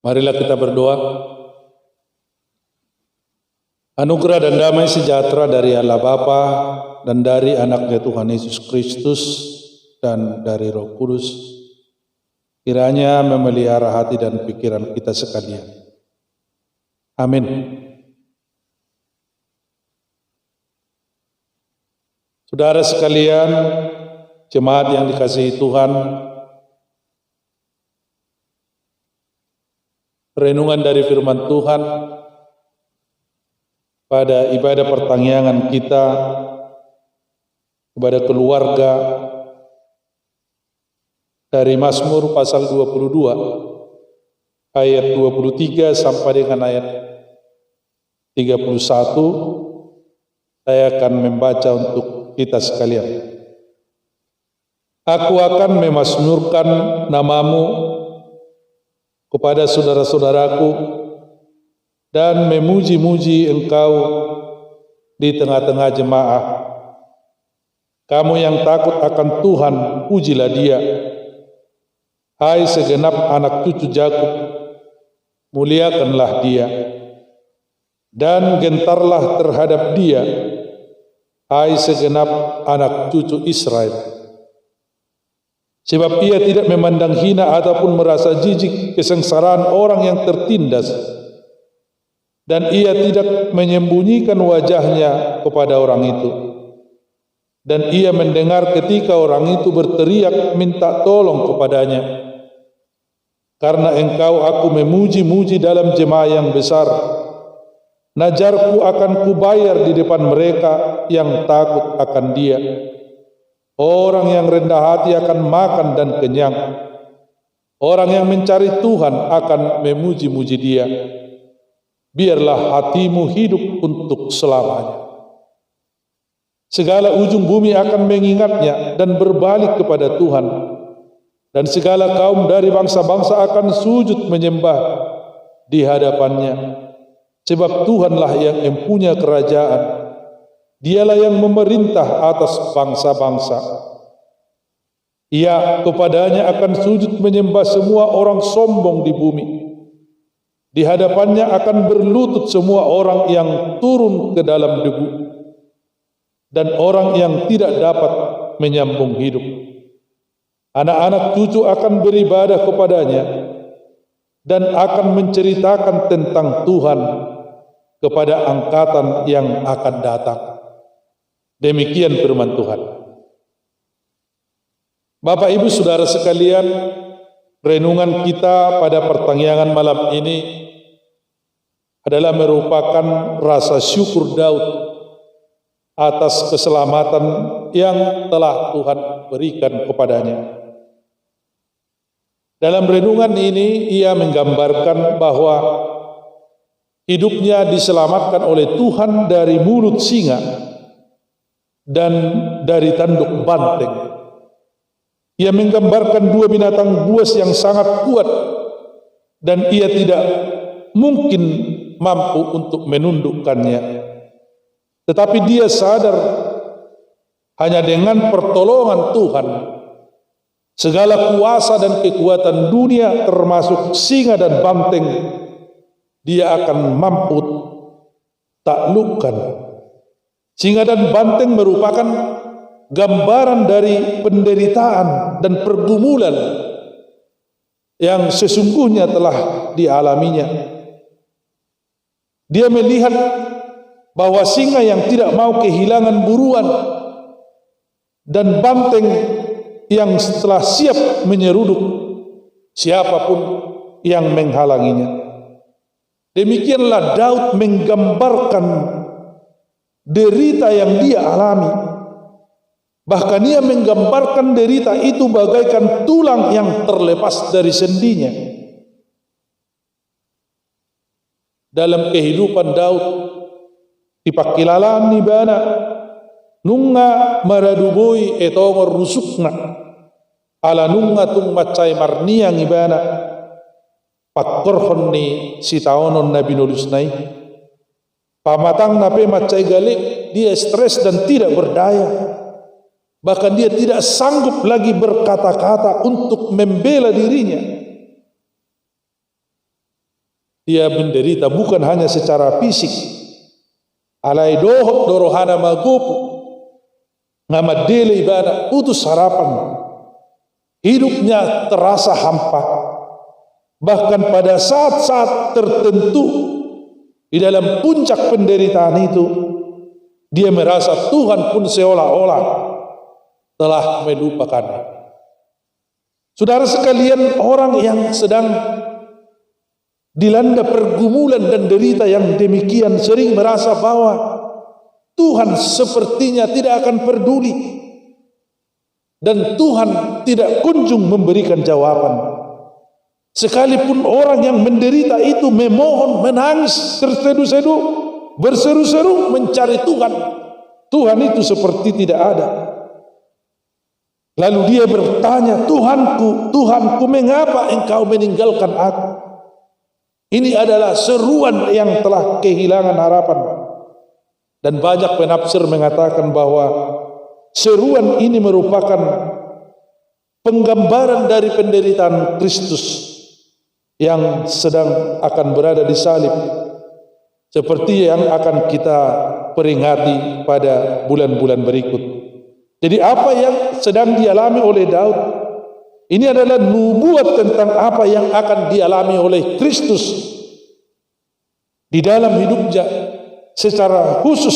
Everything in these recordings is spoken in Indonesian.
Marilah kita berdoa. Anugerah dan damai sejahtera dari Allah Bapa dan dari anaknya Tuhan Yesus Kristus dan dari Roh Kudus kiranya memelihara hati dan pikiran kita sekalian. Amin. Saudara sekalian, jemaat yang dikasihi Tuhan, renungan dari firman Tuhan pada ibadah pertangyangan kita kepada keluarga dari Mazmur pasal 22 ayat 23 sampai dengan ayat 31. Saya akan membaca untuk kita sekalian. Aku akan memazmurkan namamu kepada saudara-saudaraku dan memuji-muji engkau di tengah-tengah jemaah. Kamu yang takut akan Tuhan, pujilah Dia. Hai segenap anak cucu Yakub, muliakanlah Dia dan gentarlah terhadap Dia. Hai segenap anak cucu Israel. Sebab Ia tidak memandang hina ataupun merasa jijik kesengsaraan orang yang tertindas, dan Ia tidak menyembunyikan wajahnya kepada orang itu. Dan Ia mendengar ketika orang itu berteriak minta tolong kepadanya. Karena engkau aku memuji-muji dalam jemaah yang besar. Najarku akan kubayar di depan mereka yang takut akan Dia. Orang yang rendah hati akan makan dan kenyang. Orang yang mencari Tuhan akan memuji-muji Dia. Biarlah hatimu hidup untuk selamanya. Segala ujung bumi akan mengingatnya dan berbalik kepada Tuhan. Dan segala kaum dari bangsa-bangsa akan sujud menyembah di hadapannya. Sebab Tuhanlah yang mempunyai kerajaan. Dialah yang memerintah atas bangsa-bangsa. Ia kepadanya akan sujud menyembah semua orang sombong di bumi. Di hadapannya akan berlutut semua orang yang turun ke dalam debu dan orang yang tidak dapat menyambung hidup. Anak-anak cucu akan beribadah kepadanya dan akan menceritakan tentang Tuhan kepada angkatan yang akan datang. Demikian firman Tuhan. Bapak Ibu Saudara sekalian, renungan kita pada pertangyangan malam ini adalah merupakan rasa syukur Daud atas keselamatan yang telah Tuhan berikan kepadanya. Dalam renungan ini ia menggambarkan bahwa hidupnya diselamatkan oleh Tuhan dari mulut singa dan dari tanduk banteng. Ia menggambarkan dua binatang buas yang sangat kuat dan ia tidak mungkin mampu untuk menundukkannya. Tetapi dia sadar hanya dengan pertolongan Tuhan segala kuasa dan kekuatan dunia termasuk singa dan banteng dia akan mampu taklukkan. Singa dan banteng merupakan gambaran dari penderitaan dan pergumulan yang sesungguhnya telah dialaminya. Dia melihat bahwa singa yang tidak mau kehilangan buruan dan banteng yang telah siap menyeruduk siapapun yang menghalanginya. Demikianlah Daud menggambarkan derita yang dia alami. Bahkan ia menggambarkan derita itu bagaikan tulang yang terlepas dari sendinya. Dalam kehidupan Daud ipakilalaan ni bana nunga maraduboi etongor rusukna ala nunga tung macai marniang ibana pakkorhon ni sitaonon na binulusnai pamatang na pe macai galik dia stres dan tidak berdaya, bahkan dia tidak sanggup lagi berkata-kata untuk membela dirinya. dia menderita bukan hanya secara fisik. Alai dohot dorohana magopu ngamadele ibadah putus harapan. Hidupnya terasa hampa. Bahkan pada saat-saat tertentu di dalam puncak penderitaan itu, dia merasa Tuhan pun seolah-olah telah melupakannya. Saudara sekalian, orang yang sedang dilanda pergumulan dan derita yang demikian sering merasa bahwa Tuhan sepertinya tidak akan peduli dan Tuhan tidak kunjung memberikan jawaban. Sekalipun orang yang menderita itu memohon, menangis, tersedu-sedu, berseru-seru mencari Tuhan, Tuhan itu seperti tidak ada. Lalu dia bertanya, Tuhanku, Tuhanku, mengapa engkau meninggalkan aku? Ini adalah seruan yang telah kehilangan harapan. Dan banyak penafsir mengatakan bahwa seruan ini merupakan penggambaran dari penderitaan Kristus yang sedang akan berada di salib, seperti yang akan kita peringati pada bulan-bulan berikut. Jadi apa yang sedang dialami oleh Daud ini adalah nubuat tentang apa yang akan dialami oleh Kristus di dalam hidupnya secara khusus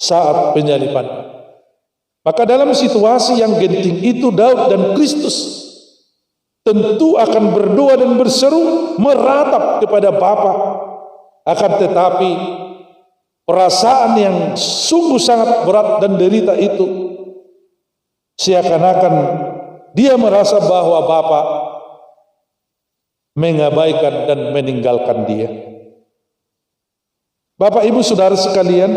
saat penyaliban. Maka dalam situasi yang genting itu, Daud dan Kristus tentu akan berdoa dan berseru meratap kepada Bapa. Akan tetapi perasaan yang sungguh sangat berat dan derita itu seakan-akan dia merasa bahwa Bapa mengabaikan dan meninggalkan dia. Bapak Ibu Saudara sekalian,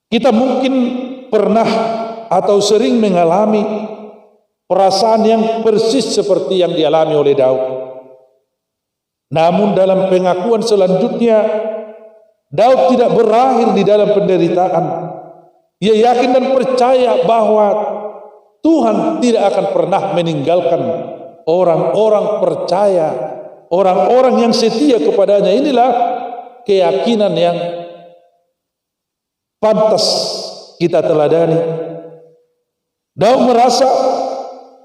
kita mungkin pernah atau sering mengalami perasaan yang persis seperti yang dialami oleh Daud. Namun dalam pengakuan selanjutnya, Daud tidak berakhir di dalam penderitaan. Ia yakin dan percaya bahwa Tuhan tidak akan pernah meninggalkan orang-orang percaya, orang-orang yang setia kepadanya. Inilah keyakinan yang pantas kita teladani. Daud merasa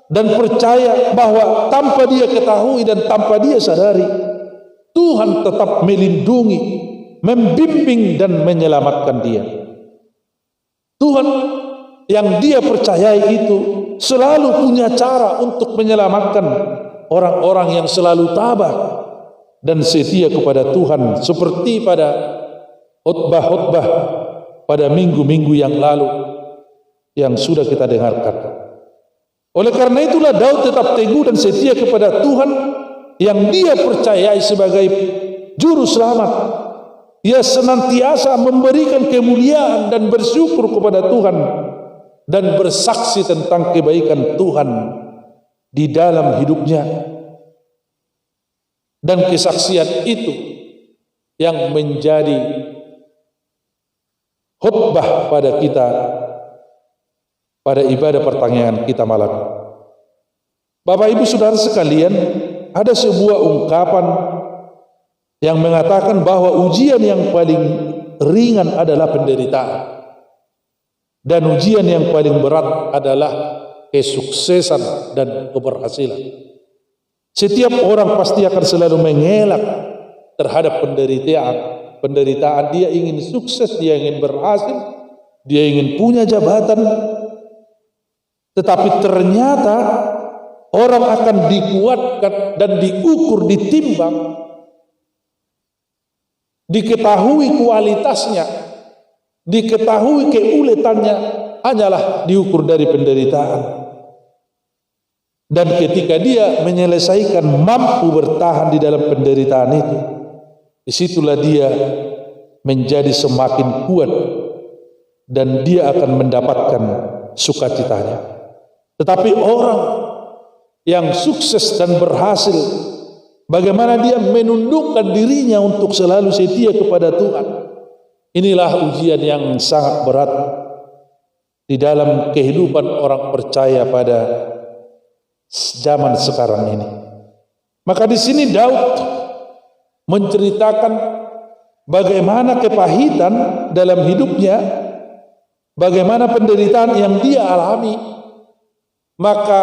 dan percaya bahwa tanpa dia ketahui dan tanpa dia sadari, Tuhan tetap melindungi, membimbing dan menyelamatkan dia. Tuhan yang dia percayai itu selalu punya cara untuk menyelamatkan orang-orang yang selalu tabah dan setia kepada Tuhan, seperti pada khotbah-khotbah pada minggu-minggu yang lalu yang sudah kita dengarkan. Oleh karena itulah Daud tetap teguh dan setia kepada Tuhan yang dia percayai sebagai juru selamat. Ia senantiasa memberikan kemuliaan dan bersyukur kepada Tuhan dan bersaksi tentang kebaikan Tuhan di dalam hidupnya. Dan kesaksian itu yang menjadi khotbah pada kita pada ibadah pertanyaan kita malam. Bapak Ibu Saudara sekalian, ada sebuah ungkapan yang mengatakan bahwa ujian yang paling ringan adalah penderitaan dan ujian yang paling berat adalah kesuksesan dan keberhasilan. Setiap orang pasti akan selalu mengelak terhadap penderitaan. Dia ingin sukses, dia ingin berhasil, dia ingin punya jabatan. Tetapi ternyata orang akan dikuatkan dan diukur, ditimbang, diketahui kualitasnya, diketahui keuletannya hanyalah diukur dari penderitaan. Dan ketika dia menyelesaikan, mampu bertahan di dalam penderitaan itu, disitulah dia menjadi semakin kuat dan dia akan mendapatkan sukacitanya. Tetapi orang yang sukses dan berhasil, bagaimana dia menundukkan dirinya untuk selalu setia kepada Tuhan. Inilah ujian yang sangat berat di dalam kehidupan orang percaya pada zaman sekarang ini. Maka di sini Daud menceritakan bagaimana kepahitan dalam hidupnya, bagaimana penderitaan yang dia alami. Maka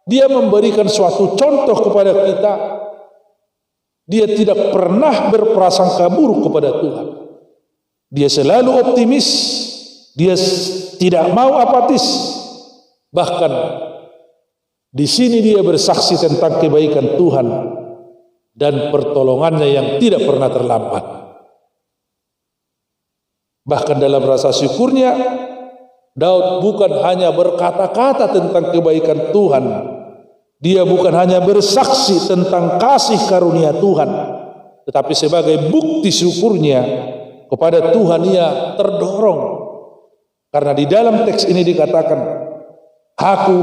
dia memberikan suatu contoh kepada kita. Dia tidak pernah berprasangka buruk kepada Tuhan. Dia selalu optimis. Dia tidak mau apatis. Bahkan di sini dia bersaksi tentang kebaikan Tuhan dan pertolongannya yang tidak pernah terlambat. Bahkan dalam rasa syukurnya, Daud bukan hanya berkata-kata tentang kebaikan Tuhan. Dia bukan hanya bersaksi tentang kasih karunia Tuhan, tetapi sebagai bukti syukurnya kepada Tuhan ia terdorong. Karena di dalam teks ini dikatakan, aku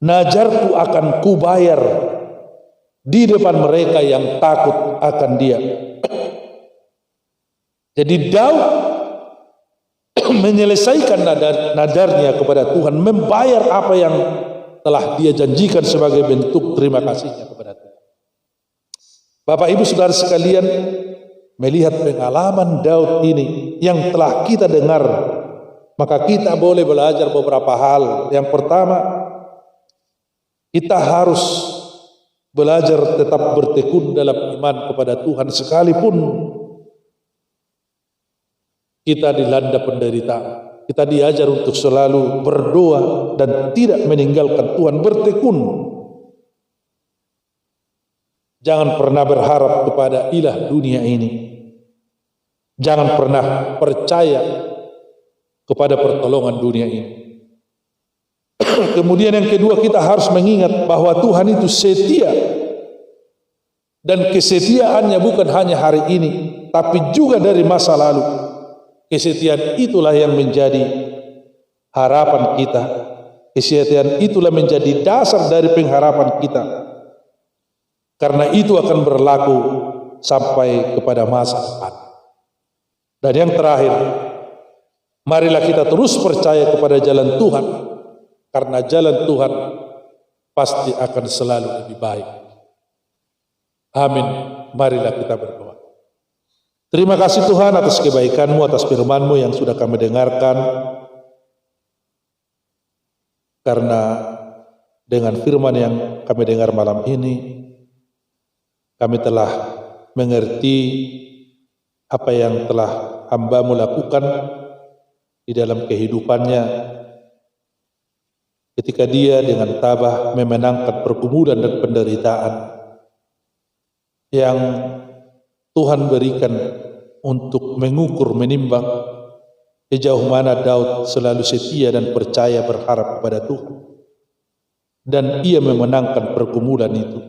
najarku akan kubayar di depan mereka yang takut akan dia. Jadi Daud menyelesaikan nadarnya kepada Tuhan, membayar apa yang telah dia janjikan sebagai bentuk terima kasihnya kepada Tuhan. Bapak Ibu Saudara sekalian, melihat pengalaman Daud ini yang telah kita dengar, maka kita boleh belajar beberapa hal. Yang pertama, kita harus belajar tetap bertekun dalam iman kepada Tuhan sekalipun kita dilanda penderitaan. Kita diajar untuk selalu berdoa dan tidak meninggalkan Tuhan, bertekun. Jangan pernah berharap kepada ilah dunia ini. Jangan pernah percaya kepada pertolongan dunia ini. Kemudian yang kedua, kita harus mengingat bahwa Tuhan itu setia. Dan kesetiaannya bukan hanya hari ini, tapi juga dari masa lalu. Kesetiaan itulah yang menjadi harapan kita. Kesetiaan itulah menjadi dasar dari pengharapan kita. Karena itu akan berlaku sampai kepada masa depan. Dan yang terakhir, marilah kita terus percaya kepada jalan Tuhan. Karena jalan Tuhan pasti akan selalu lebih baik. Amin. Marilah kita berdoa. Terima kasih Tuhan atas kebaikan-Mu, atas firman-Mu yang sudah kami dengarkan. Karena dengan firman yang kami dengar malam ini, kami telah mengerti apa yang telah hamba-Mu lakukan di dalam kehidupannya ketika dia dengan tabah memenangkan pergumulan dan penderitaan yang Tuhan berikan untuk mengukur, menimbang sejauh mana Daud selalu setia dan percaya berharap kepada Tuhan. Dan ia memenangkan pergumulan itu.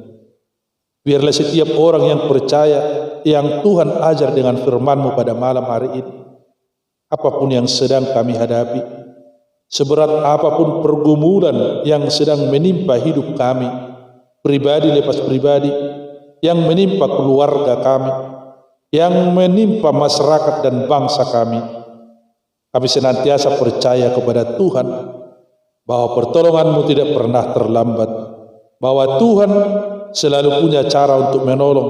Biarlah setiap orang yang percaya, yang Tuhan ajar dengan firman-Mu pada malam hari ini, apapun yang sedang kami hadapi, seberat apapun pergumulan yang sedang menimpa hidup kami, pribadi lepas pribadi, yang menimpa keluarga kami, yang menimpa masyarakat dan bangsa kami senantiasa percaya kepada Tuhan bahwa pertolongan-Mu tidak pernah terlambat, bahwa Tuhan selalu punya cara untuk menolong,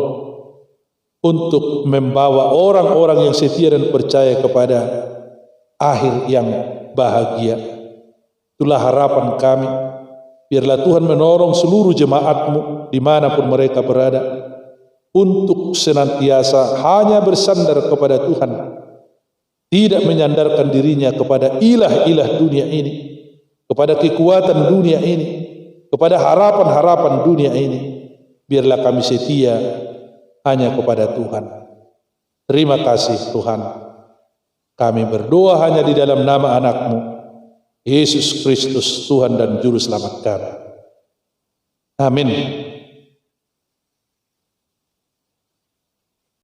untuk membawa orang-orang yang setia dan percaya kepada akhir yang bahagia. Itulah harapan kami. Biarlah Tuhan menolong seluruh jemaat-Mu dimanapun mereka berada, untuk senantiasa hanya bersandar kepada Tuhan, tidak menyandarkan dirinya kepada ilah-ilah dunia ini, kepada kekuatan dunia ini, kepada harapan-harapan dunia ini. Biarlah kami setia hanya kepada Tuhan. Terima kasih Tuhan. Kami berdoa hanya di dalam nama anak-Mu, Yesus Kristus, Tuhan dan Juru Selamat kami. Amin.